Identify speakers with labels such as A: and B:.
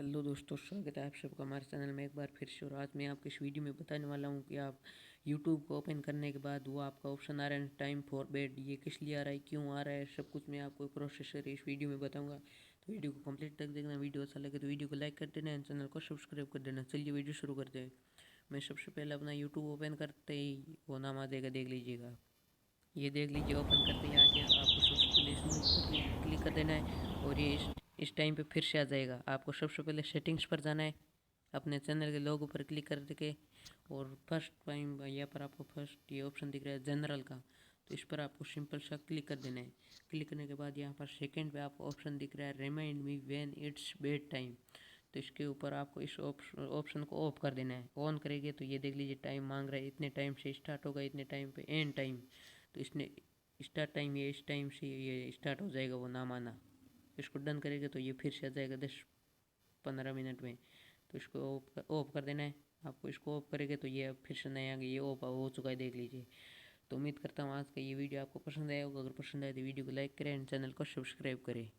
A: Hello दोस्तों, स्वागत है आप सबका हमारे चैनल में एक बार फिर से। और आज मैं आपको इस वीडियो में बताने वाला हूं कि आप यूट्यूब को ओपन करने के बाद वो आपका ऑप्शन आ रहा है टाइम फॉर बेड, ये किस लिए आ रहा है, क्यों आ रहा है, सब कुछ मैं आपको प्रोसेसर इस वीडियो में बताऊंगा। तो वीडियो को कंप्लीट तक देखना। वीडियो अच्छा लगे तो वीडियो को लाइक कर देना, चैनल को सब्सक्राइब कर देना। चलिए वीडियो शुरू करते हैं। मैं सबसे पहले अपना यूट्यूब ओपन करते ही वो नाम आ जाएगा, देख लीजिएगा। ये देख लीजिए, ओपन करते ही आ गया। आपको सबसे पहले इसमें ऊपर क्लिक कर देना है और ये इस टाइम पे फिर से आ जाएगा। आपको सबसे पहले सेटिंग्स पर जाना है, अपने चैनल के लोगो पर क्लिक करके, और फर्स्ट टाइम यहाँ पर आपको फर्स्ट ये ऑप्शन दिख रहा है जनरल का, तो इस पर आपको सिंपल सा क्लिक कर देना है। क्लिक करने के बाद यहाँ पर सेकंड पे आपको ऑप्शन दिख रहा है remind me when it's bed time, तो इसके ऊपर आपको इस ऑप्शन को ऑफ कर देना है। ऑन करेंगे तो ये देख लीजिए टाइम मांग रहा है, इतने टाइम से स्टार्ट होगा, इतने टाइम पे एंड टाइम। तो इसने स्टार्ट टाइम ये इस टाइम से ये स्टार्ट हो जाएगा वो नाम आना। इसको डन करेंगे तो ये फिर से आ जाएगा 10-15 मिनट में। तो इसको ऑफ कर देना है। आपको इसको ऑफ करेंगे तो ये फिर से नया ये ऑफ हो चुका है, देख लीजिए। तो उम्मीद करता हूँ आज का ये वीडियो आपको पसंद आया होगा। अगर पसंद आए तो वीडियो को लाइक करें एंड चैनल को सब्सक्राइब करें।